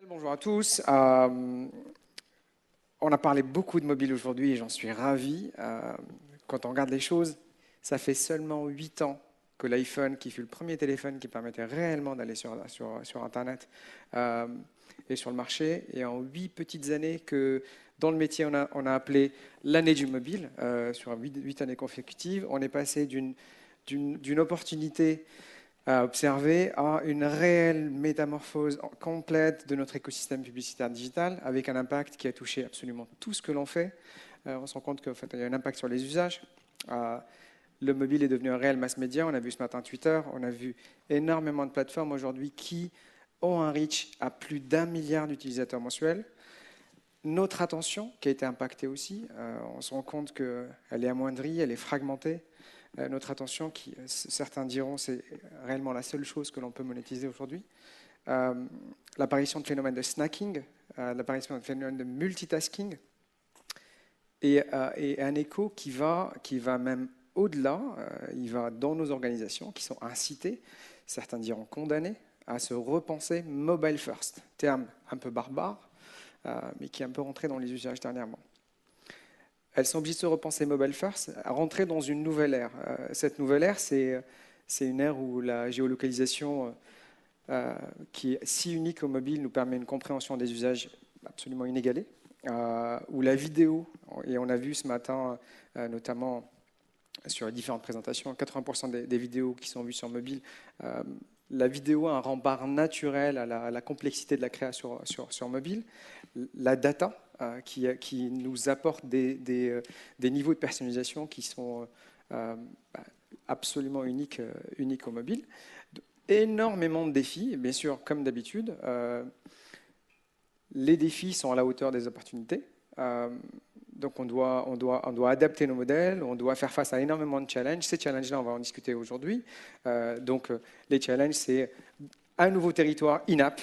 Bonjour à tous. On a parlé beaucoup de mobile aujourd'hui et j'en suis ravi. Quand on regarde les choses, ça fait seulement 8 ans que l'iPhone, qui fut le premier téléphone qui permettait réellement d'aller sur Internet, euh, est sur le marché. Et en 8 petites années que dans le métier, on a appelé l'année du mobile, sur 8 années consécutives, on est passé d'une opportunité à observer à une réelle métamorphose complète de notre écosystème publicitaire digital, avec un impact qui a touché absolument tout ce que l'on fait. On se rend compte qu'il y a un impact sur les usages. Le mobile est devenu un réel mass média. On a vu ce matin Twitter, on a vu énormément de plateformes aujourd'hui qui ont un reach à plus d'1 milliard d'utilisateurs mensuels. Notre attention, qui a été impactée aussi, on se rend compte qu'elle est amoindrie, elle est fragmentée. Notre attention, qui certains diront c'est réellement la seule chose que l'on peut monétiser aujourd'hui. L'apparition de phénomènes de snacking, l'apparition de phénomènes de multitasking, et un écho qui va même au-delà, il va dans nos organisations qui sont incitées, certains diront condamnées, à se repenser mobile first, terme un peu barbare, mais qui est un peu rentré dans les usages dernièrement. Elles sont obligées de se repenser mobile first, à rentrer dans une nouvelle ère. Cette nouvelle ère, c'est une ère où la géolocalisation, qui est si unique au mobile, nous permet une compréhension des usages absolument inégalée, où la vidéo, et on a vu ce matin, notamment sur les différentes présentations, 80% des vidéos qui sont vues sur mobile, la vidéo a un rempart naturel à la complexité de la création sur mobile. La data, qui nous apporte des niveaux de personnalisation qui sont absolument uniques au mobile. Énormément de défis, et bien sûr, comme d'habitude, les défis sont à la hauteur des opportunités. Donc on doit adapter nos modèles, on doit faire face à énormément de challenges. Ces challenges-là, on va en discuter aujourd'hui. Les challenges, c'est un nouveau territoire in-app.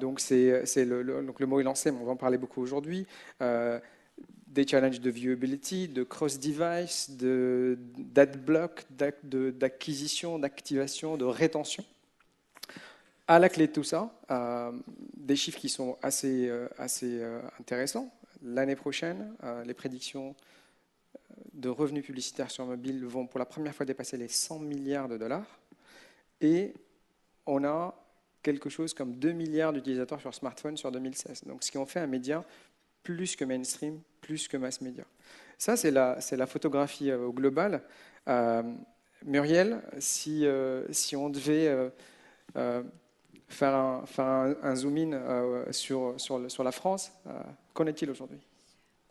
Donc le mot est lancé, mais on va en parler beaucoup aujourd'hui. Des challenges de viewability, de cross-device, d'adblock, d'acquisition, d'activation, de rétention. À la clé de tout ça, des chiffres qui sont assez intéressants. L'année prochaine, les prédictions de revenus publicitaires sur mobile vont pour la première fois dépasser les 100 milliards de dollars. Et on a quelque chose comme 2 milliards d'utilisateurs sur smartphone sur 2016. Donc, ce qui en fait un média plus que mainstream, plus que mass média. Ça, c'est la photographie au global. Muriel, si on devait faire un zoom-in sur la France, qu'en est-il aujourd'hui?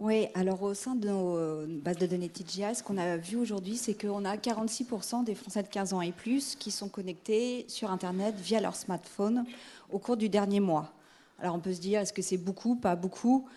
Oui, alors au sein de nos bases de données TGI, ce qu'on a vu aujourd'hui, c'est qu'on a 46% des Français de 15 ans et plus qui sont connectés sur Internet via leur smartphone au cours du dernier mois. Alors on peut se dire, est-ce que c'est beaucoup, pas beaucoup?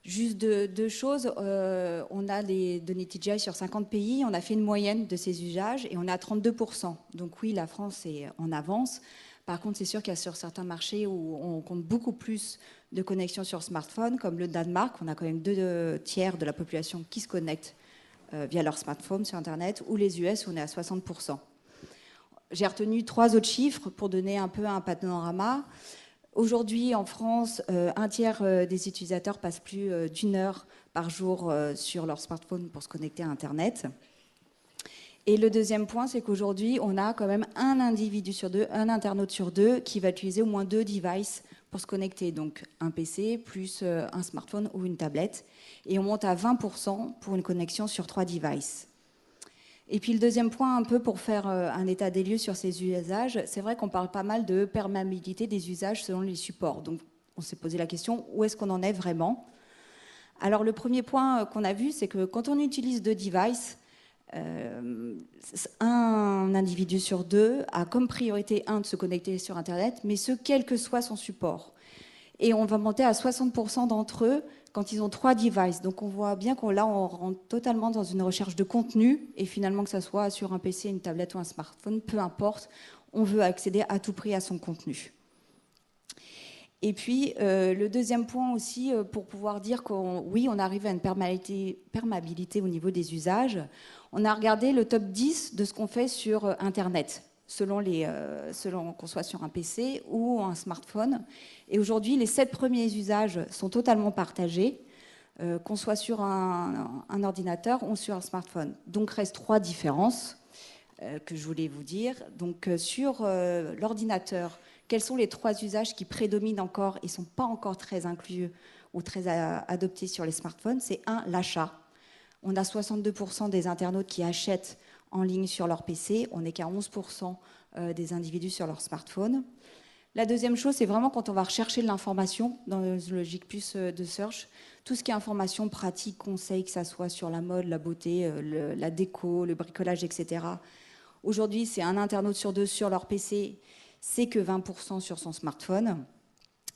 Juste deux choses, on a les données TGI sur 50 pays, on a fait une moyenne de ces usages et on est à 32%. Donc oui, la France est en avance. Par contre, c'est sûr qu'il y a sur certains marchés où on compte beaucoup plus de connexions sur smartphone, comme le Danemark, on a quand même 2 tiers de la population qui se connecte via leur smartphone sur Internet, ou les US, où on est à 60%. J'ai retenu 3 autres chiffres pour donner un peu un panorama. Aujourd'hui, en France, 1 tiers des utilisateurs passent plus d'1 heure par jour sur leur smartphone pour se connecter à Internet. Et le deuxième point, c'est qu'aujourd'hui, on a quand même un individu sur 2, un internaute sur 2 qui va utiliser au moins 2 devices pour se connecter. Donc un PC plus un smartphone ou une tablette. Et on monte à 20% pour une connexion sur 3 devices. Et puis le deuxième point, un peu pour faire un état des lieux sur ces usages, c'est vrai qu'on parle pas mal de perméabilité des usages selon les supports. Donc on s'est posé la question, où est-ce qu'on en est vraiment? Alors le premier point qu'on a vu, c'est que quand on utilise 2 devices, un individu sur 2 a comme priorité de se connecter sur Internet, mais ce, quel que soit son support. Et on va monter à 60% d'entre eux quand ils ont 3 devices. Donc on voit bien qu'on rentre totalement dans une recherche de contenu, et finalement que ça soit sur un PC, une tablette ou un smartphone, peu importe, on veut accéder à tout prix à son contenu. Et puis, le deuxième point aussi, pour pouvoir dire oui, on arrive à une perméabilité au niveau des usages, on a regardé le top 10 de ce qu'on fait sur Internet. selon qu'on soit sur un PC ou un smartphone. Et aujourd'hui, les 7 premiers usages sont totalement partagés, qu'on soit sur un ordinateur ou sur un smartphone. Donc, restent 3 différences que je voulais vous dire. Donc, sur l'ordinateur, quels sont les 3 usages qui prédominent encore et ne sont pas encore très inclus ou très adoptés sur les smartphones? C'est 1, l'achat. On a 62% des internautes qui achètent en ligne sur leur PC. On n'est qu'à 11% des individus sur leur smartphone. La deuxième chose, c'est vraiment quand on va rechercher de l'information dans une logique plus de search, tout ce qui est information pratique, conseil, que ça soit sur la mode, la beauté, la déco, le bricolage, etc. Aujourd'hui, c'est un internaute sur 2 sur leur PC, c'est que 20% sur son smartphone.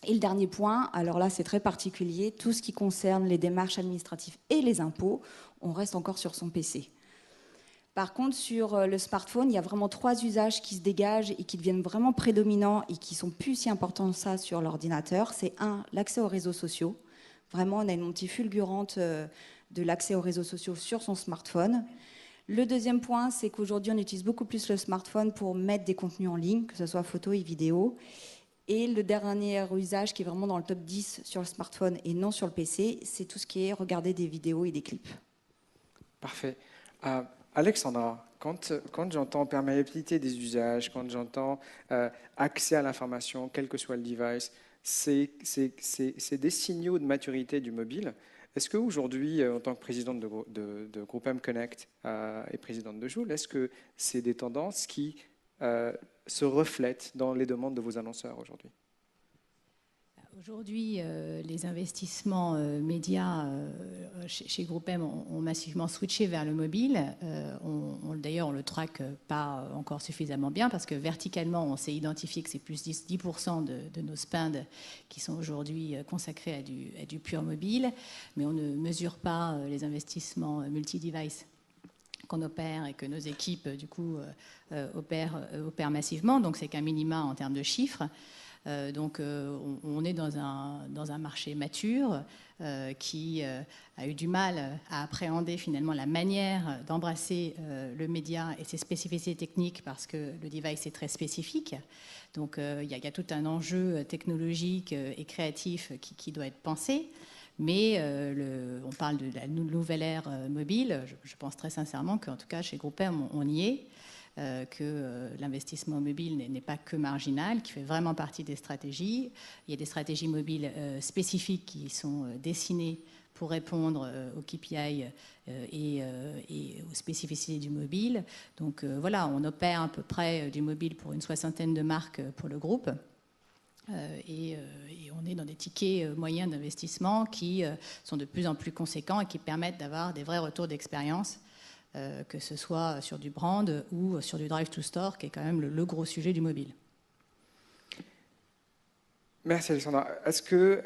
Et le dernier point, alors là c'est très particulier, tout ce qui concerne les démarches administratives et les impôts, on reste encore sur son PC. Par contre, sur le smartphone, il y a vraiment 3 usages qui se dégagent et qui deviennent vraiment prédominants et qui sont plus si importants que ça sur l'ordinateur. C'est 1, l'accès aux réseaux sociaux. Vraiment, on a une montée fulgurante de l'accès aux réseaux sociaux sur son smartphone. Le deuxième point, c'est qu'aujourd'hui, on utilise beaucoup plus le smartphone pour mettre des contenus en ligne, que ce soit photos et vidéos. Et le dernier usage qui est vraiment dans le top 10 sur le smartphone et non sur le PC, c'est tout ce qui est regarder des vidéos et des clips. Parfait. Alexandra, quand j'entends perméabilité des usages, quand j'entends accès à l'information, quel que soit le device, c'est des signaux de maturité du mobile. Est-ce qu'aujourd'hui, en tant que présidente de Groupe M Connect et présidente de Joule, est-ce que c'est des tendances qui se reflètent dans les demandes de vos annonceurs aujourd'hui? Aujourd'hui, les investissements médias chez Groupe M ont massivement switché vers le mobile. D'ailleurs, on ne le traque pas encore suffisamment bien parce que verticalement, on s'est identifié que c'est plus 10% de nos spends qui sont aujourd'hui consacrés à du pur mobile, mais on ne mesure pas les investissements multi-device qu'on opère et que nos équipes, du coup, opèrent massivement. Donc, c'est qu'un minima en termes de chiffres. Donc on est dans un marché mature qui a eu du mal à appréhender finalement la manière d'embrasser le média et ses spécificités techniques parce que le device est très spécifique. Donc il y a tout un enjeu technologique et créatif qui doit être pensé. Mais on parle de la nouvelle ère mobile. Je pense très sincèrement qu'en tout cas chez Groupe M, on y est. Que l'investissement mobile n'est pas que marginal, qui fait vraiment partie des stratégies. Il y a des stratégies mobiles spécifiques qui sont dessinées pour répondre aux KPI et aux spécificités du mobile. Donc voilà, on opère à peu près du mobile pour une 60aine de marques pour le groupe. Et on est dans des tickets moyens d'investissement qui sont de plus en plus conséquents et qui permettent d'avoir des vrais retours d'expérience. Que ce soit sur du brand ou sur du drive to store, qui est quand même le gros sujet du mobile. Merci Alexandra. Est-ce que,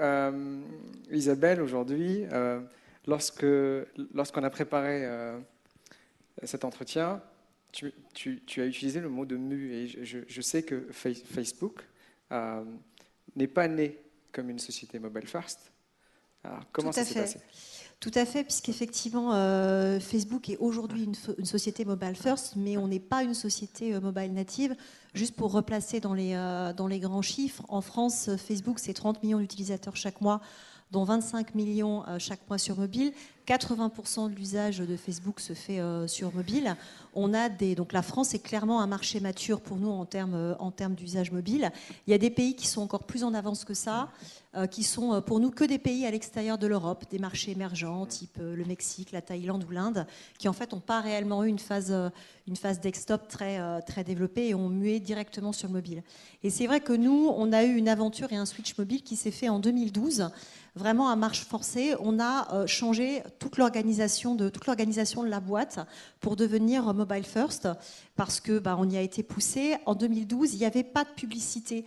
Isabelle, aujourd'hui, lorsqu'on a préparé cet entretien, tu as utilisé le mot de mue, et je sais que Facebook n'est pas né comme une société mobile first. Alors, comment ça s'est passé ? Tout à fait, puisqu'effectivement, Facebook est aujourd'hui une société mobile first, mais on n'est pas une société mobile native. Juste pour replacer dans les grands chiffres, en France, Facebook, c'est 30 millions d'utilisateurs chaque mois, dont 25 millions chaque mois sur mobile. 80% de l'usage de Facebook se fait sur mobile. Donc la France est clairement un marché mature pour nous en termes d'usage mobile. Il y a des pays qui sont encore plus en avance que ça, qui sont pour nous que des pays à l'extérieur de l'Europe, des marchés émergents type le Mexique, la Thaïlande ou l'Inde, qui en fait n'ont pas réellement eu une phase desktop très développée et ont mué directement sur le mobile. Et c'est vrai que nous, on a eu une aventure et un switch mobile qui s'est fait en 2012, vraiment à marche forcée. On a changé toute l'organisation de la boîte pour devenir mobile first, parce que on y a été poussé. En 2012, il n'y avait pas de publicité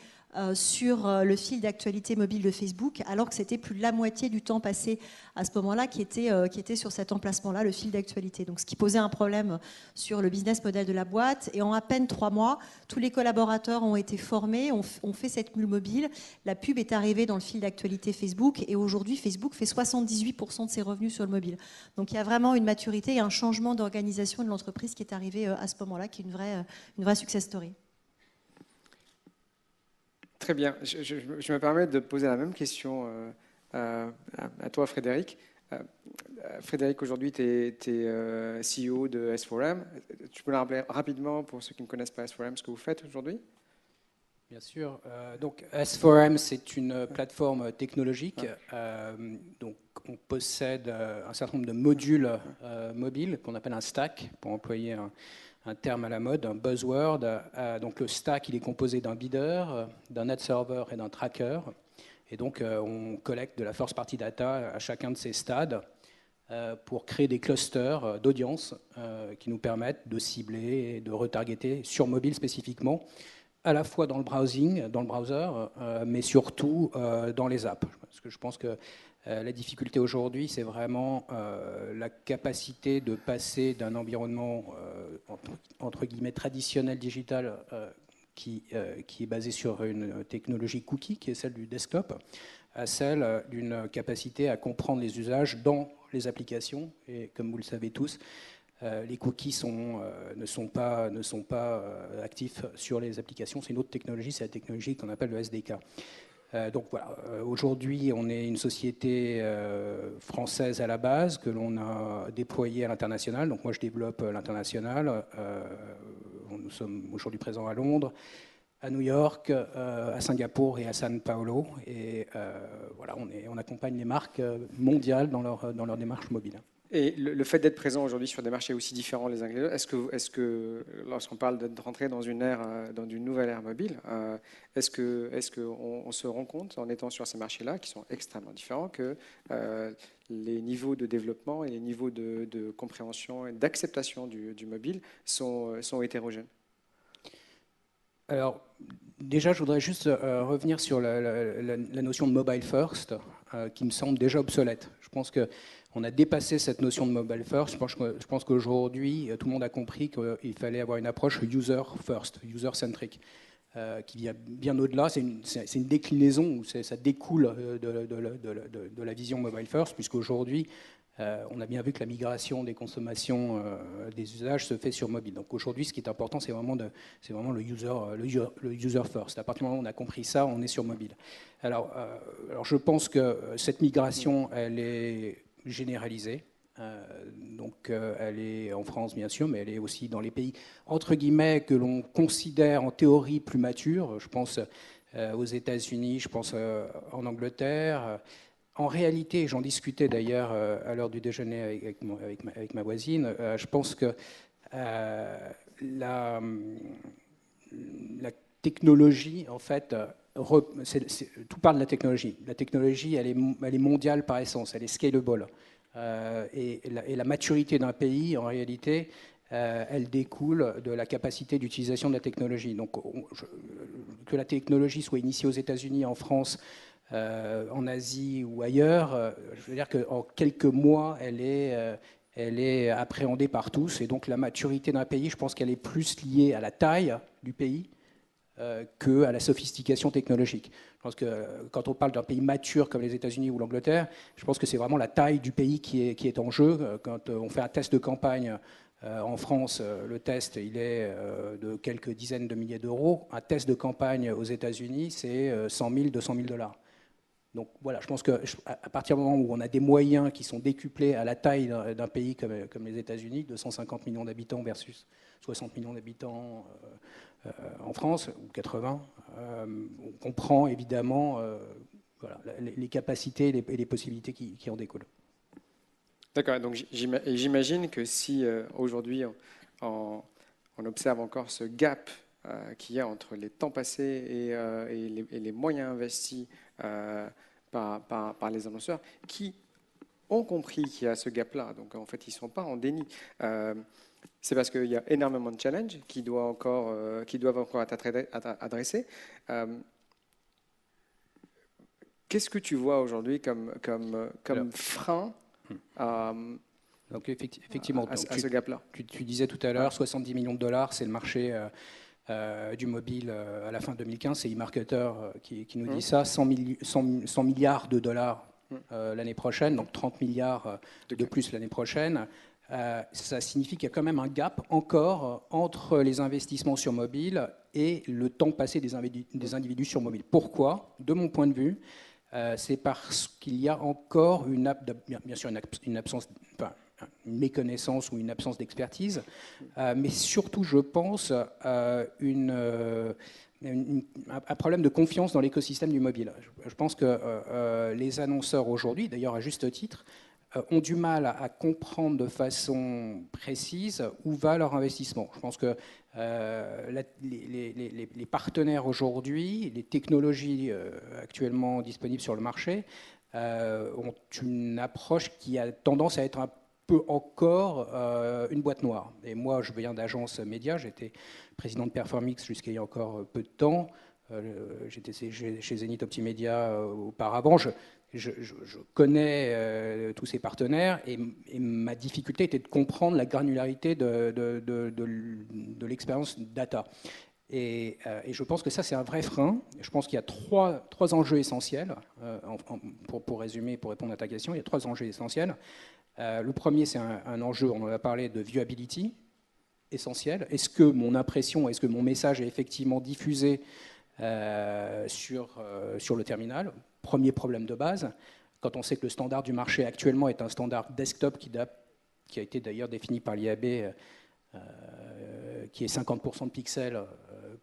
sur le fil d'actualité mobile de Facebook, alors que c'était plus de la moitié du temps passé à ce moment-là qui était sur cet emplacement-là, le fil d'actualité. Donc, ce qui posait un problème sur le business model de la boîte. Et en à peine 3 mois, tous les collaborateurs ont été formés, ont fait cette mule mobile. La pub est arrivée dans le fil d'actualité Facebook, et aujourd'hui, Facebook fait 78% de ses revenus sur le mobile. Donc, il y a vraiment une maturité et un changement d'organisation de l'entreprise qui est arrivé à ce moment-là, qui est une vraie success story. Très bien. Je me permets de poser la même question à toi, Frédéric. Frédéric, aujourd'hui, tu es CEO de S4M. Tu peux nous rappeler rapidement, pour ceux qui ne connaissent pas S4M, ce que vous faites aujourd'hui? Bien sûr. Donc S4M, c'est une plateforme technologique. Donc on possède un certain nombre de modules mobiles qu'on appelle un stack, pour employer un terme à la mode, un buzzword. Donc le stack, il est composé d'un bidder, d'un net server et d'un tracker. Et donc on collecte de la first party data à chacun de ces stades pour créer des clusters d'audience qui nous permettent de cibler et de retargeter sur mobile spécifiquement, à la fois dans le browsing, dans le browser, mais surtout dans les apps. Parce que je pense que la difficulté aujourd'hui, c'est vraiment la capacité de passer d'un environnement entre guillemets traditionnel digital qui est basé sur une technologie cookie, qui est celle du desktop, à celle d'une capacité à comprendre les usages dans les applications. Et comme vous le savez tous, les cookies ne sont pas actifs sur les applications. C'est une autre technologie, c'est la technologie qu'on appelle le SDK. Donc voilà, aujourd'hui on est une société française à la base que l'on a déployée à l'international. Donc moi je développe l'international. Nous sommes aujourd'hui présents à Londres, à New York, à Singapour et à São Paulo. Et voilà, on accompagne les marques mondiales dans leur démarche mobile. Et le fait d'être présent aujourd'hui sur des marchés aussi différents les uns que les autres, est-ce que lorsqu'on parle de rentrer dans une nouvelle ère mobile, est-ce qu'on se rend compte en étant sur ces marchés-là, qui sont extrêmement différents, que les niveaux de développement et les niveaux de compréhension et d'acceptation du mobile sont hétérogènes? Alors, déjà, je voudrais juste revenir sur la notion de mobile first, qui me semble déjà obsolète. Je pense qu'on a dépassé cette notion de mobile first. Je pense qu'aujourd'hui, tout le monde a compris qu'il fallait avoir une approche user first, user centric, qui vient bien au-delà. C'est une déclinaison, où ça découle de la vision mobile first, puisqu'aujourd'hui, on a bien vu que la migration des consommations, des usages se fait sur mobile. Donc aujourd'hui, ce qui est important, c'est vraiment le user first. À partir du moment où on a compris ça, on est sur mobile. Alors je pense que cette migration, elle est généralisée. Donc elle est en France, bien sûr, mais elle est aussi dans les pays, entre guillemets, que l'on considère en théorie plus matures. Je pense aux États-Unis, je pense en Angleterre. En réalité, j'en discutais d'ailleurs à l'heure du déjeuner avec ma voisine, je pense que la technologie, en fait, tout parle de la technologie. La technologie, elle est mondiale par essence, elle est scalable. Et la maturité d'un pays, en réalité, elle découle de la capacité d'utilisation de la technologie. Donc, que la technologie soit initiée aux États-Unis, en France, en Asie ou ailleurs, je veux dire qu'en quelques mois, elle est appréhendée par tous. Et donc la maturité d'un pays, je pense qu'elle est plus liée à la taille du pays qu'à la sophistication technologique. Je pense que quand on parle d'un pays mature comme les États-Unis ou l'Angleterre, je pense que c'est vraiment la taille du pays qui est en jeu. Quand on fait un test de campagne en France, le test, il est de quelques dizaines de milliers d'euros. Un test de campagne aux États-Unis, c'est 100 000, 200 000 $. Donc voilà, je pense qu'à partir du moment où on a des moyens qui sont décuplés à la taille d'un pays comme les États-Unis, 250 millions d'habitants versus 60 millions d'habitants en France, ou 80, on comprend évidemment voilà, les capacités et les possibilités qui en découlent. D'accord, donc j'imagine que si aujourd'hui on observe encore ce gap qu'il y a entre les temps passés et les moyens investis par les annonceurs qui ont compris qu'il y a ce gap-là. Donc en fait, ils ne sont pas en déni. C'est parce qu'il y a énormément de challenges qui doivent encore être adressés. Qu'est-ce que tu vois aujourd'hui comme frein donc, effectivement, à ce gap-là? Tu disais tout à l'heure, 70 millions de dollars, c'est le marché du mobile à la fin 2015. C'est eMarketer qui nous dit ça. 100 milliards de dollars l'année prochaine, donc 30 milliards de plus l'année prochaine. ça signifie qu'il y a quand même un gap encore entre les investissements sur mobile et le temps passé des individus sur mobile. Pourquoi? De mon point de vue, c'est parce qu'il y a encore bien sûr une absence, enfin, une méconnaissance ou une absence d'expertise, mais surtout, je pense, un problème de confiance dans l'écosystème du mobile. Je pense que les annonceurs aujourd'hui, d'ailleurs à juste titre, ont du mal à comprendre de façon précise où va leur investissement. Je pense que les partenaires aujourd'hui, les technologies actuellement disponibles sur le marché, ont une approche qui a tendance à être un peu encore une boîte noire. Et moi, je viens d'agence média, j'étais président de Performix jusqu'à il y a encore peu de temps. J'étais chez Zenith Optimedia auparavant. Je connais tous ces partenaires et ma difficulté était de comprendre la granularité de l'expérience data. Et je pense que ça, c'est un vrai frein. Je pense qu'il y a trois enjeux essentiels. Pour résumer, pour répondre à ta question, il y a 3 enjeux essentiels. Le premier, c'est un enjeu, on en a parlé, de viewability, essentiel. Est-ce que mon impression, est-ce que mon message est effectivement diffusé sur le terminal? Premier problème de base. Quand on sait que le standard du marché actuellement est un standard desktop qui a été d'ailleurs défini par l'IAB, qui est 50% de pixels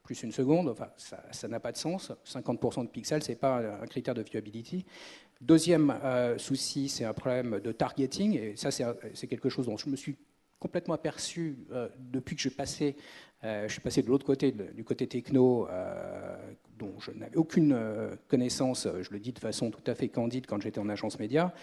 plus une seconde, enfin, ça n'a pas de sens. 50% de pixels, ce n'est pas un critère de viewability. Deuxième souci, c'est un problème de targeting. Et ça, c'est quelque chose dont je me suis complètement aperçu depuis que je suis passé de l'autre côté, du côté techno, dont je n'avais aucune connaissance, je le dis de façon tout à fait candide quand j'étais en agence média.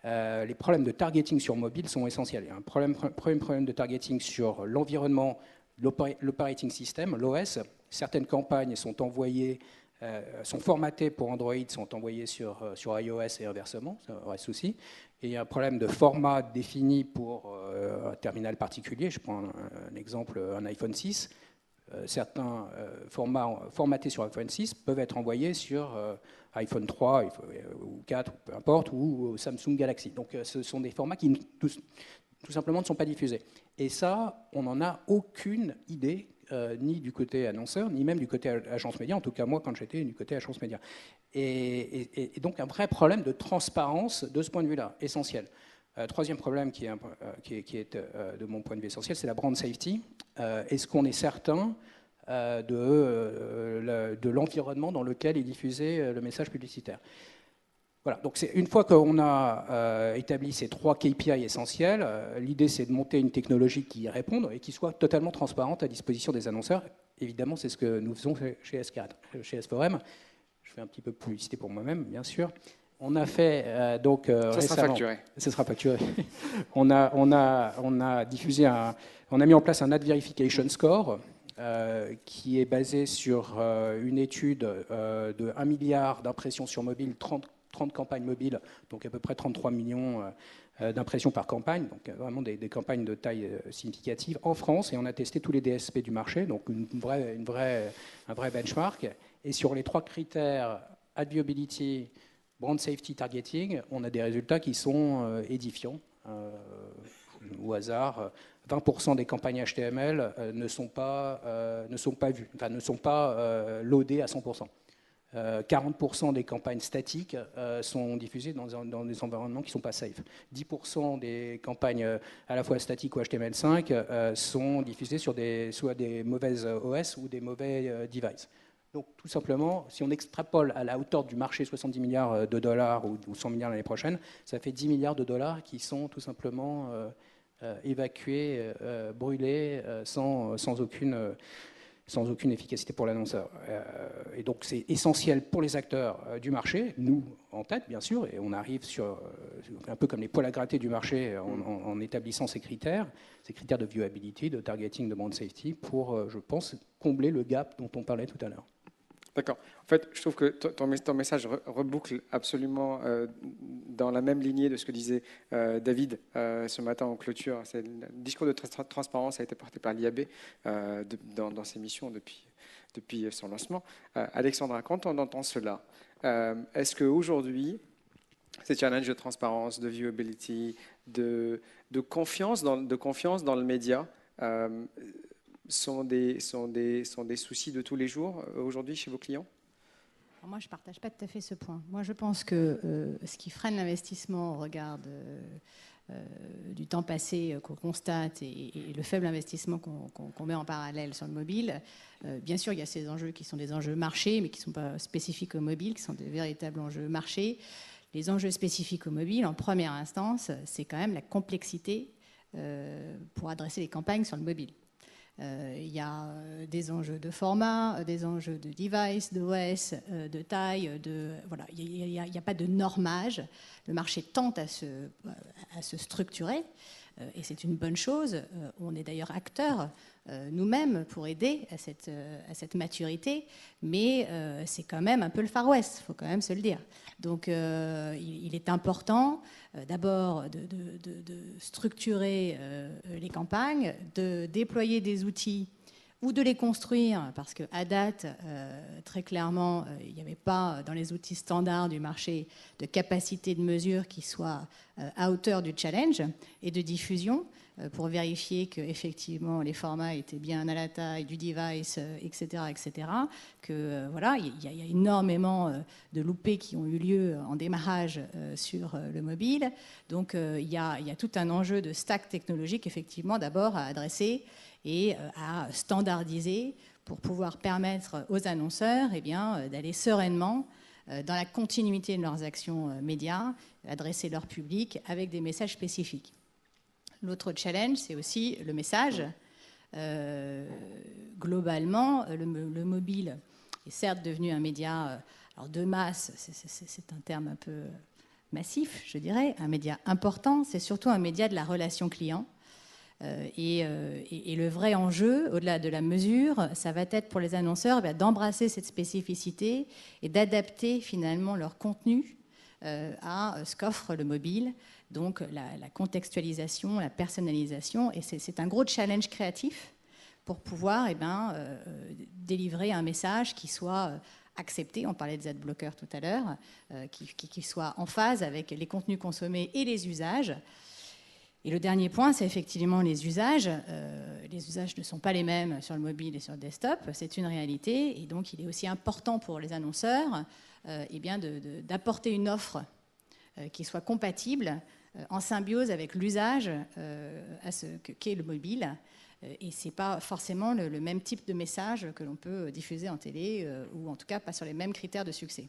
Les problèmes de targeting sur mobile sont essentiels. Il y a un premier problème de targeting sur l'environnement, l'operating system, l'OS. Certaines campagnes sont envoyées, sont formatées pour Android, sont envoyées sur iOS et inversement, ça reste souci. Et il y a un problème de format défini pour un terminal particulier. Je prends un exemple, un iPhone 6. Certains formats formatés sur iPhone 6 peuvent être envoyés sur iPhone 3 ou 4, peu importe, ou Samsung Galaxy. Donc ce sont des formats qui tout simplement ne sont pas diffusés. Et ça, on n'en a aucune idée, ni du côté annonceur, ni même du côté agence média, en tout cas moi quand j'étais du côté agence média. Et donc un vrai problème de transparence de ce point de vue-là, essentiel. Troisième problème qui est de mon point de vue essentiel, c'est la brand safety. Est-ce qu'on est certain de l'environnement dans lequel est diffusé le message publicitaire? Voilà, donc une fois qu'on a établi ces 3 KPI essentiels, l'idée c'est de monter une technologie qui y réponde et qui soit totalement transparente à disposition des annonceurs. Évidemment, c'est ce que nous faisons chez S4, chez S4M. Je fais un petit peu de publicité pour moi-même, bien sûr. On a fait donc ça récemment. sera facturé. Ça sera facturé. on a diffusé on a mis en place un ad verification score qui est basé sur une étude de 1 milliard d'impressions sur mobile, 30 campagnes mobiles, donc à peu près 33 millions d'impressions par campagne, donc vraiment des campagnes de taille significative en France, et on a testé tous les DSP du marché, donc un vrai benchmark. Et sur les 3 critères, ad viewability, brand safety, targeting, on a des résultats qui sont édifiants. Au hasard, 20% des campagnes HTML ne sont pas vues, enfin ne sont pas loadées à 100%. 40% des campagnes statiques sont diffusées dans des environnements qui ne sont pas safe. 10% des campagnes à la fois statiques ou HTML5 sont diffusées sur soit des mauvaises OS ou des mauvais devices. Donc tout simplement, si on extrapole à la hauteur du marché 70 milliards de dollars ou 100 milliards l'année prochaine, ça fait 10 milliards de dollars qui sont tout simplement évacués, brûlés, sans aucune efficacité pour l'annonceur. Et donc c'est essentiel pour les acteurs du marché, nous en tête bien sûr, et on arrive un peu comme les poils à gratter du marché en établissant ces critères de viewability, de targeting, de brand safety, pour, je pense, combler le gap dont on parlait tout à l'heure. D'accord. En fait, je trouve que ton message reboucle absolument dans la même lignée de ce que disait David ce matin en clôture. Le discours de transparence a été porté par l'IAB dans ses missions depuis son lancement. Alexandra, quand on entend cela, est-ce qu'aujourd'hui, ces challenges de transparence, de viewability, de confiance dans le média sont des soucis de tous les jours aujourd'hui chez vos clients? Alors moi, je ne partage pas tout à fait ce point. Moi, je pense que ce qui freine l'investissement au regard du temps passé qu'on constate et le faible investissement qu'on met en parallèle sur le mobile, bien sûr, il y a ces enjeux qui sont des enjeux marché, mais qui ne sont pas spécifiques au mobile, qui sont des véritables enjeux marché. Les enjeux spécifiques au mobile, en première instance, c'est quand même la complexité pour adresser les campagnes sur le mobile. Il y a des enjeux de format, des enjeux de device, d'OS, de taille, voilà. Il n'y a pas de normage. Le marché tente à se structurer et c'est une bonne chose. On est d'ailleurs acteurs nous-mêmes pour aider à cette maturité, mais c'est quand même un peu le Far West, il faut quand même se le dire. Donc il est important d'abord de structurer les campagnes, de déployer des outils ou de les construire, parce qu'à date, très clairement, il n'y avait pas dans les outils standards du marché de capacité de mesure qui soit à hauteur du challenge et de diffusion pour vérifier qu'effectivement les formats étaient bien à la taille du device, etc., etc. Voilà, il y a énormément de loupés qui ont eu lieu en démarrage sur le mobile. Donc il y a tout un enjeu de stack technologique, effectivement, d'abord à adresser et à standardiser pour pouvoir permettre aux annonceurs d'aller sereinement dans la continuité de leurs actions médias, adresser leur public avec des messages spécifiques. L'autre challenge, c'est aussi le message. Globalement, le mobile est certes devenu un média alors de masse, c'est un terme un peu massif, je dirais, un média important, c'est surtout un média de la relation client. Et le vrai enjeu, au-delà de la mesure, ça va être pour les annonceurs d'embrasser cette spécificité et d'adapter finalement leur contenu à ce qu'offre le mobile, donc la contextualisation, la personnalisation. Et c'est un gros challenge créatif pour pouvoir délivrer un message qui soit accepté, on parlait des adblockers tout à l'heure, qui soit en phase avec les contenus consommés et les usages. Et le dernier point, c'est effectivement les usages. Les usages ne sont pas les mêmes sur le mobile et sur le desktop, c'est une réalité. Et donc, il est aussi important pour les annonceurs d'apporter une offre qui soit compatible, en symbiose avec l'usage qu'est le mobile. Et ce n'est pas forcément le même type de message que l'on peut diffuser en télé, ou en tout cas pas sur les mêmes critères de succès.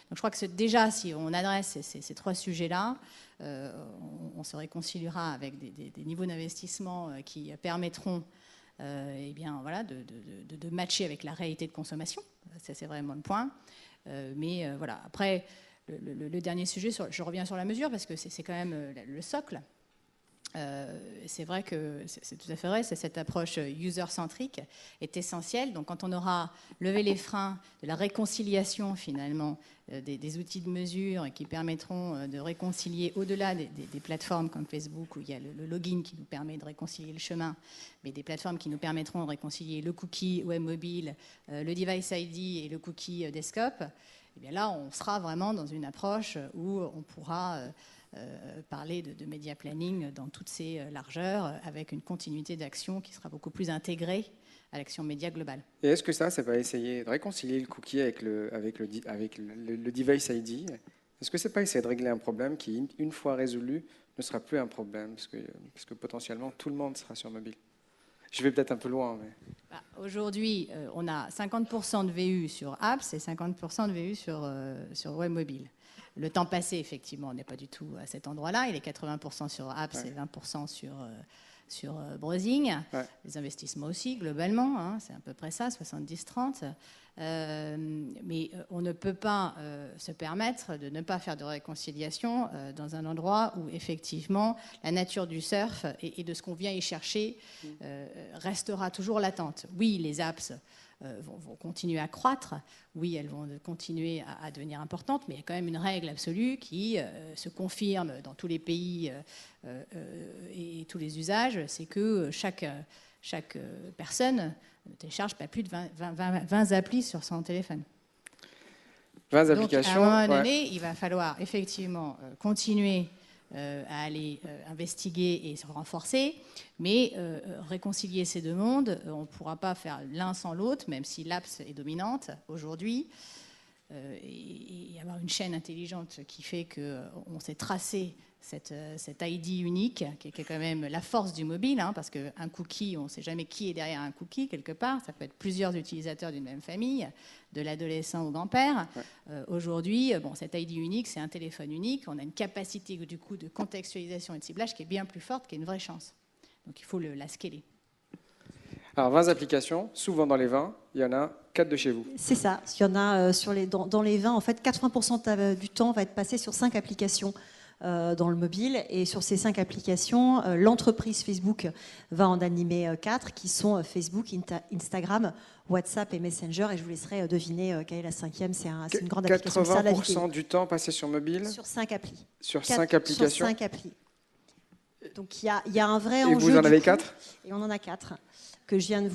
Donc je crois que déjà, si on adresse ces trois sujets-là, on se réconciliera avec des niveaux d'investissement qui permettront de matcher avec la réalité de consommation. Ça, c'est vraiment le point. Mais voilà, après, le dernier sujet, je reviens sur la mesure, parce que c'est quand même le socle. C'est vrai que c'est tout à fait vrai, cette approche user-centrique est essentielle. Donc quand on aura levé les freins de la réconciliation finalement des outils de mesure qui permettront de réconcilier au-delà des plateformes comme Facebook où il y a le login qui nous permet de réconcilier le chemin, mais des plateformes qui nous permettront de réconcilier le cookie web mobile, le device ID et le cookie desktop, et bien là on sera vraiment dans une approche où on pourra parler de media planning dans toutes ses largeurs, avec une continuité d'action qui sera beaucoup plus intégrée à l'action média globale. Et est-ce que ça va essayer de réconcilier le cookie avec le device ID? Est-ce que c'est pas essayer de régler un problème qui, une fois résolu, ne sera plus un problème, parce que potentiellement tout le monde sera sur mobile? Je vais peut-être un peu loin. Mais... Aujourd'hui, on a 50% de VU sur apps et 50% de VU sur web mobile. Le temps passé, effectivement, n'est pas du tout à cet endroit-là. Il est 80% sur apps et 20% sur browsing. Ouais. Les investissements aussi, globalement, hein, c'est à peu près ça, 70-30. Mais on ne peut pas se permettre de ne pas faire de réconciliation dans un endroit où, effectivement, la nature du surf et de ce qu'on vient y chercher restera toujours latente. Oui, les apps vont continuer à croître, oui, elles vont continuer à devenir importantes, mais il y a quand même une règle absolue qui se confirme dans tous les pays et tous les usages, c'est que chaque personne ne télécharge pas plus de 20 applis sur son téléphone. 20 Donc, applications. à un moment ouais. donné, il va falloir effectivement continuer à aller investiguer et se renforcer, mais réconcilier ces deux mondes, on ne pourra pas faire l'un sans l'autre, même si l'apps est dominante aujourd'hui, et avoir une chaîne intelligente qui fait qu'on s'est tracé cet ID unique, qui est quand même la force du mobile, hein, parce qu'un cookie, on ne sait jamais qui est derrière un cookie, quelque part, ça peut être plusieurs utilisateurs d'une même famille, de l'adolescent au grand-père. Ouais. Aujourd'hui, cet ID unique, c'est un téléphone unique, on a une capacité du coup de contextualisation et de ciblage qui est bien plus forte, qui est une vraie chance. Donc il faut la scaler. Alors 20 applications, souvent dans les 20, il y en a 4 de chez vous. C'est ça. Il y en a dans les 20, en fait, 80% du temps va être passé sur 5 applications dans le mobile. Et sur ces 5 applications, l'entreprise Facebook va en animer 4, qui sont Facebook, Instagram, WhatsApp et Messenger. Et je vous laisserai deviner quelle est la 5e. C'est une grande application. 80% du temps passé sur mobile. Sur 5 applis. Sur 5 applications. Sur 5 applis. Donc il y a un vrai Et enjeu. vous en avez 4 ? Et on en a 4 que je viens de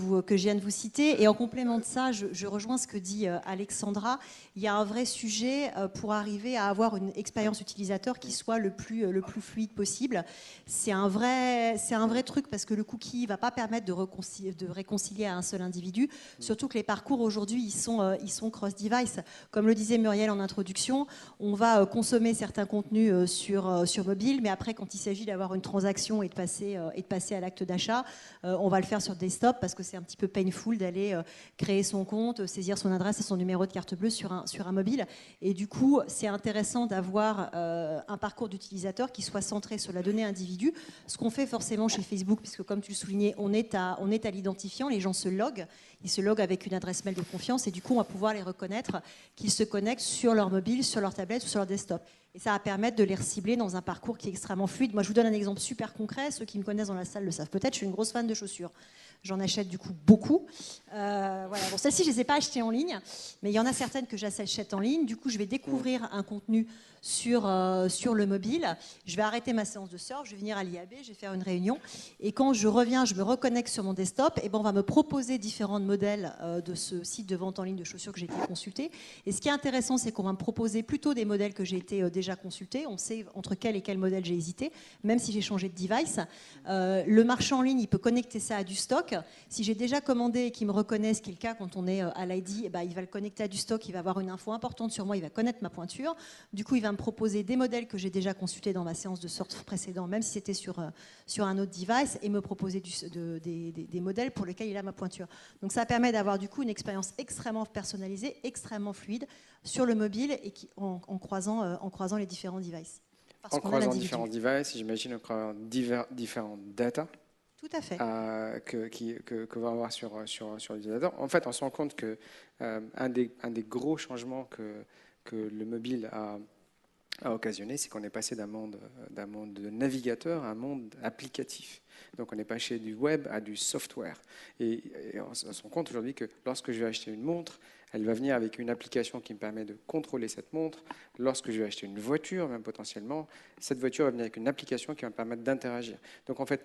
vous citer. Et en complément de ça, je rejoins ce que dit Alexandra. Il y a un vrai sujet pour arriver à avoir une expérience utilisateur qui soit le plus fluide possible. C'est un vrai truc parce que le cookie ne va pas permettre de réconcilier à un seul individu. Surtout que les parcours aujourd'hui, ils sont cross-device. Comme le disait Muriel en introduction, on va consommer certains contenus sur mobile, mais après, quand il s'agit d'avoir une transaction et de passer à l'acte d'achat, on va le faire sur desktop parce que c'est un petit peu painful d'aller créer son compte, saisir son adresse et son numéro de carte bleue sur un mobile. Et du coup, c'est intéressant d'avoir un parcours d'utilisateur qui soit centré sur la donnée individu. Ce qu'on fait forcément chez Facebook, puisque comme tu le soulignais, on est à l'identifiant, les gens se loguent. Ils se loguent avec une adresse mail de confiance et du coup, on va pouvoir les reconnaître qu'ils se connectent sur leur mobile, sur leur tablette ou sur leur desktop. Et ça va permettre de les recibler dans un parcours qui est extrêmement fluide. Moi, je vous donne un exemple super concret. Ceux qui me connaissent dans la salle le savent peut-être. Je suis une grosse fan de chaussures. J'en achète du coup beaucoup. Voilà. Bon, celles-ci, je ne les ai pas achetées en ligne, mais il y en a certaines que j'achète en ligne. Du coup, je vais découvrir un contenu sur le mobile. Je vais arrêter ma séance de surf, je vais venir à l'IAB, je vais faire une réunion. Et quand je reviens, je me reconnecte sur mon desktop. Et ben, on va me proposer différents modèles de ce site de vente en ligne de chaussures que j'ai été consulté. Et ce qui est intéressant, c'est qu'on va me proposer plutôt des modèles que j'ai été déjà consultés. On sait entre quel et quel modèle j'ai hésité, même si j'ai changé de device. Le marchand en ligne, il peut connecter ça à du stock. Si j'ai déjà commandé et qu'il me reconnaît, ce qui est le cas quand on est à l'ID, bah, il va le connecter à du stock, il va avoir une info importante sur moi, il va connaître ma pointure. Du coup, il va me proposer des modèles que j'ai déjà consultés dans ma séance de surf précédente, même si c'était sur un autre device, et me proposer des modèles pour lesquels il a ma pointure. Donc ça permet d'avoir du coup une expérience extrêmement personnalisée, extrêmement fluide sur le mobile et en croisant les différents devices. En croisant différents devices, j'imagine en croisant différentes data. Tout à fait. Que va avoir sur l'utilisateur. En fait, on se rend compte que un des gros changements que le mobile a occasionné, c'est qu'on est passé d'un monde de navigateur à un monde applicatif. Donc on est passé du web à du software. Et on se rend compte aujourd'hui que lorsque je vais acheter une montre, elle va venir avec une application qui me permet de contrôler cette montre. Lorsque je vais acheter une voiture, même potentiellement, cette voiture va venir avec une application qui va me permettre d'interagir. Donc en fait,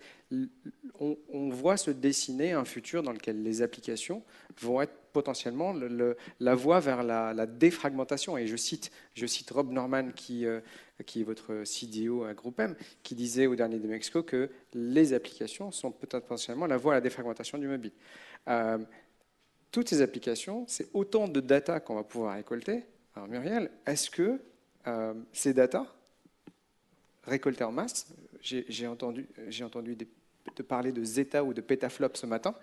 on voit se dessiner un futur dans lequel les applications vont être potentiellement la voie vers la défragmentation. Et je cite Rob Norman, qui est votre CDO à GroupM, qui disait au dernier Demexco que les applications sont potentiellement la voie à la défragmentation du mobile. Toutes ces applications, c'est autant de data qu'on va pouvoir récolter. Alors Muriel, est-ce que ces data récoltées en masse, j'ai entendu te parler de zeta ou de pétaflop ce matin,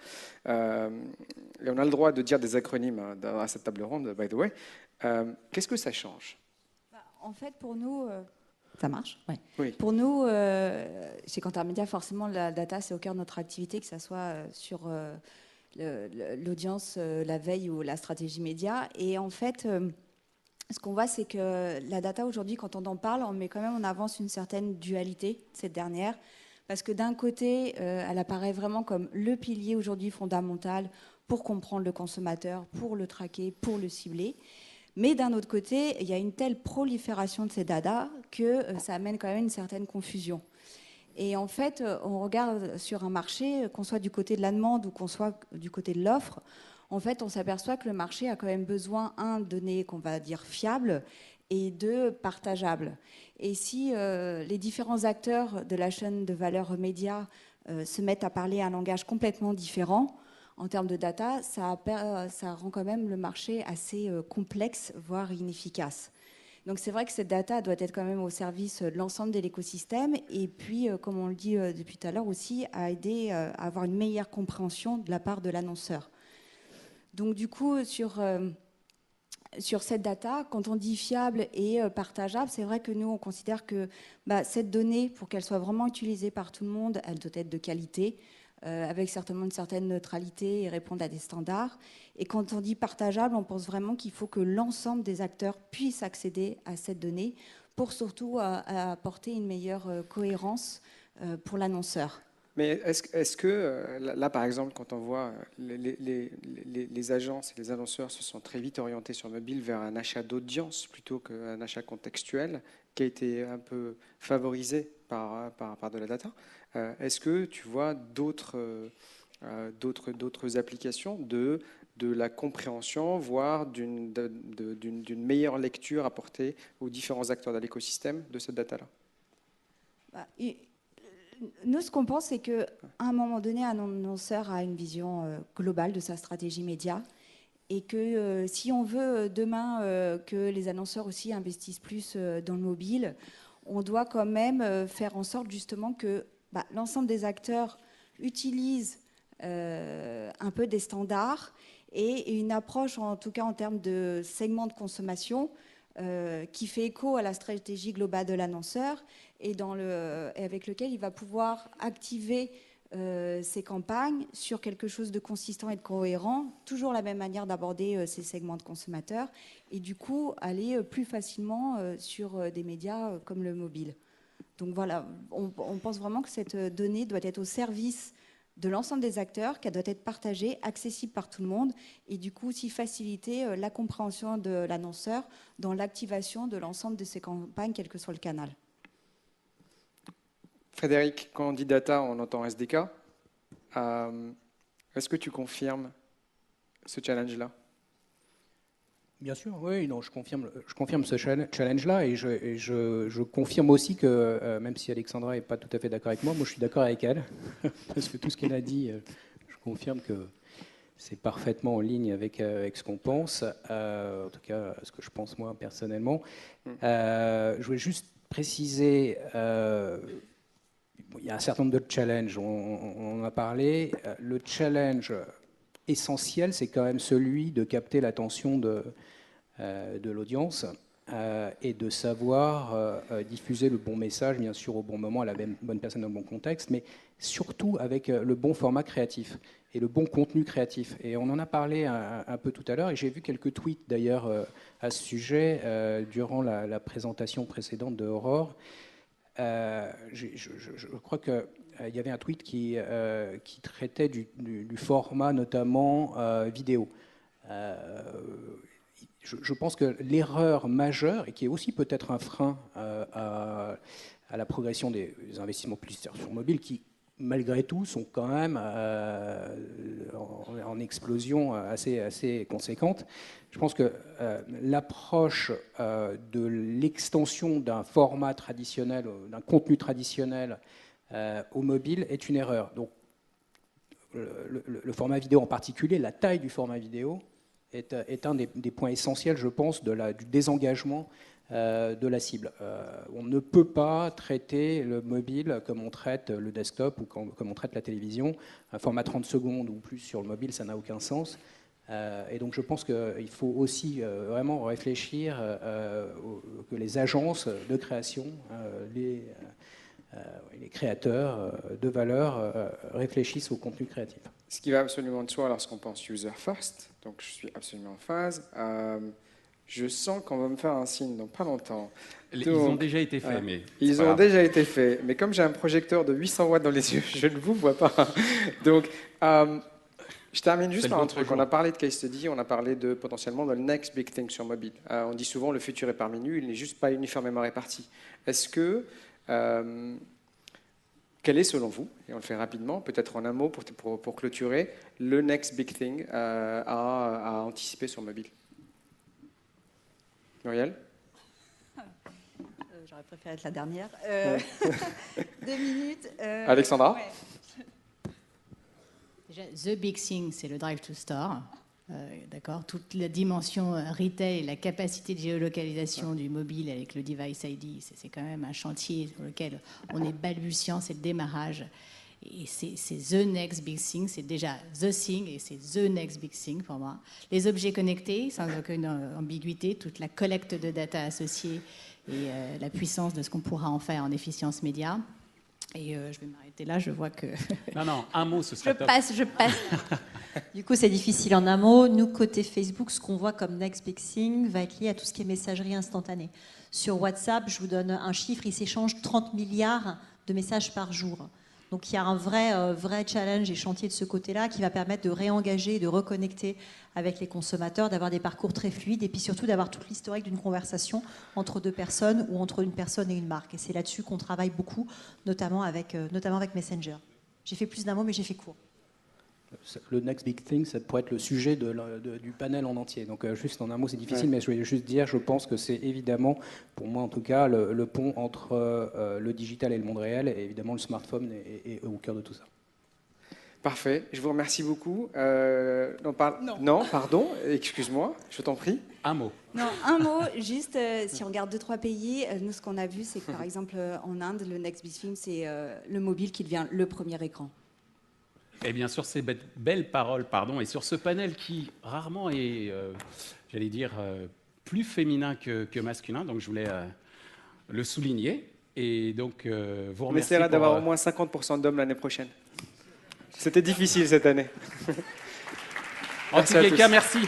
et on a le droit de dire des acronymes à cette table ronde, by the way. Qu'est-ce que ça change ? En fait, pour nous, ça marche. Ouais. Oui. Pour nous, chez Kantar Media, forcément, la data, c'est au cœur de notre activité, que ce soit sur l'audience, la veille ou la stratégie média. Et en fait, ce qu'on voit, c'est que la data, aujourd'hui, quand on en parle, on met quand même en avance une certaine dualité, cette dernière. Parce que d'un côté, elle apparaît vraiment comme le pilier aujourd'hui fondamental pour comprendre le consommateur, pour le traquer, pour le cibler. Mais d'un autre côté, il y a une telle prolifération de ces data que ça amène quand même une certaine confusion. Et en fait, on regarde sur un marché, qu'on soit du côté de la demande ou qu'on soit du côté de l'offre, en fait, on s'aperçoit que le marché a quand même besoin, de données qu'on va dire fiables, et deux, partageables. Et si les différents acteurs de la chaîne de valeur média se mettent à parler un langage complètement différent, en termes de data, ça rend quand même le marché assez complexe, voire inefficace. Donc c'est vrai que cette data doit être quand même au service de l'ensemble de l'écosystème et puis, comme on le dit depuis tout à l'heure aussi, à aider à avoir une meilleure compréhension de la part de l'annonceur. Donc du coup, sur cette data, quand on dit fiable et partageable, c'est vrai que nous, on considère que cette donnée, pour qu'elle soit vraiment utilisée par tout le monde, elle doit être de qualité, avec certainement une certaine neutralité et répondre à des standards. Et quand on dit partageable, on pense vraiment qu'il faut que l'ensemble des acteurs puissent accéder à cette donnée pour surtout apporter une meilleure cohérence pour l'annonceur. Mais est-ce que, là par exemple, quand on voit les agences et les annonceurs se sont très vite orientés sur mobile vers un achat d'audience plutôt qu'un achat contextuel, qui a été un peu favorisé par de la data, est-ce que tu vois d'autres applications de la compréhension, voire d'une meilleure lecture apportée aux différents acteurs de l'écosystème de cette data-là? Nous, ce qu'on pense, c'est qu'à un moment donné, un annonceur a une vision globale de sa stratégie média et que si on veut demain que les annonceurs aussi investissent plus dans le mobile, on doit quand même faire en sorte justement que l'ensemble des acteurs utilisent un peu des standards et une approche, en tout cas en termes de segment de consommation, qui fait écho à la stratégie globale de l'annonceur et avec lequel il va pouvoir activer ses campagnes sur quelque chose de consistant et de cohérent, toujours la même manière d'aborder ces segments de consommateurs et du coup aller plus facilement sur des médias comme le mobile. Donc voilà, on pense vraiment que cette donnée doit être au service de l'ensemble des acteurs, qu'elle doit être partagée, accessible par tout le monde, et du coup aussi faciliter la compréhension de l'annonceur dans l'activation de l'ensemble de ses campagnes, quel que soit le canal. Frédéric, quand on dit data, on entend SDK. Est-ce que tu confirmes ce challenge-là? Bien sûr, oui, non, je confirme ce challenge-là et je confirme aussi que, même si Alexandra n'est pas tout à fait d'accord avec moi, je suis d'accord avec elle, parce que tout ce qu'elle a dit, je confirme que c'est parfaitement en ligne avec ce qu'on pense, en tout cas ce que je pense moi personnellement. Je voulais juste préciser, il y a un certain nombre de challenges, on en a parlé. Le challenge essentiel, c'est quand même celui de capter l'attention de l'audience et de savoir diffuser le bon message, bien sûr, au bon moment, à la bonne personne dans le bon contexte, mais surtout avec le bon format créatif et le bon contenu créatif. Et on en a parlé un peu tout à l'heure, et j'ai vu quelques tweets d'ailleurs à ce sujet durant la présentation précédente de Aurore. Je crois qu'il y avait un tweet qui traitait du format notamment vidéo. Je pense que l'erreur majeure, et qui est aussi peut-être un frein à la progression des investissements publicitaires sur mobile, qui malgré tout sont quand même en explosion assez conséquente. Je pense que l'approche de l'extension d'un format traditionnel, d'un contenu traditionnel au mobile est une erreur. Donc le format vidéo en particulier, la taille du format vidéo, est un des points essentiels, je pense, du désengagement de la cible. On ne peut pas traiter le mobile comme on traite le desktop ou comme on traite la télévision. Un format 30 secondes ou plus sur le mobile, ça n'a aucun sens. Et donc je pense qu'il faut aussi vraiment réfléchir que les agences de création, les créateurs de valeur réfléchissent au contenu créatif. Ce qui va absolument de soi lorsqu'on pense user first, donc je suis absolument en phase. Je sens qu'on va me faire un signe dans pas longtemps. Ils ont déjà été faits, mais ils ont déjà été faits. Mais comme j'ai un projecteur de 800 watts dans les yeux, je ne vous vois pas. Donc, je termine juste par un truc. On a parlé de case study, on a parlé de potentiellement de next big thing sur mobile. On dit souvent le futur est parmi nous, il n'est juste pas uniformément réparti. Est-ce que quel est selon vous, et on le fait rapidement, peut-être en un mot pour clôturer, le next big thing à anticiper sur mobile? Muriel? J'aurais préféré être la dernière. 2 minutes. Alexandra? Ouais. Déjà, the big thing, c'est le drive to store. D'accord, toute la dimension retail, la capacité de géolocalisation du mobile avec le device ID, c'est quand même un chantier sur lequel on est balbutiant, c'est le démarrage. Et c'est the next big thing, c'est déjà the thing et c'est the next big thing pour moi. Les objets connectés, sans aucune ambiguïté, toute la collecte de data associée et la puissance de ce qu'on pourra en faire en efficience média. Et je vais m'arrêter là, je vois que... Non, un mot, ce serait top. Je passe. Du coup, c'est difficile en un mot. Nous, côté Facebook, ce qu'on voit comme next big thing va être lié à tout ce qui est messagerie instantanée. Sur WhatsApp, je vous donne un chiffre, il s'échange 30 milliards de messages par jour. Donc il y a un vrai challenge et chantier de ce côté-là qui va permettre de réengager, de reconnecter avec les consommateurs, d'avoir des parcours très fluides et puis surtout d'avoir tout l'historique d'une conversation entre 2 personnes ou entre une personne et une marque. Et c'est là-dessus qu'on travaille beaucoup, notamment avec Messenger. J'ai fait plus d'un mot, mais j'ai fait court. Le next big thing, ça pourrait être le sujet du panel en entier. Donc juste en un mot, c'est difficile, mais je voulais juste dire, je pense que c'est évidemment, pour moi en tout cas, le pont entre le digital et le monde réel, et évidemment le smartphone est au cœur de tout ça. Parfait, je vous remercie beaucoup. Non, pardon, excuse-moi, je t'en prie. Un mot. Non, un mot, juste si on regarde 2-3 pays, nous ce qu'on a vu, c'est que par exemple en Inde, le next big thing, c'est le mobile qui devient le premier écran. Et bien sûr, ces belles paroles, et sur ce panel qui rarement est, j'allais dire, plus féminin que masculin, donc je voulais le souligner. Et donc, vous remercie. On essaiera d'avoir au moins 50% d'hommes l'année prochaine. C'était difficile cette année. En tous les cas, merci.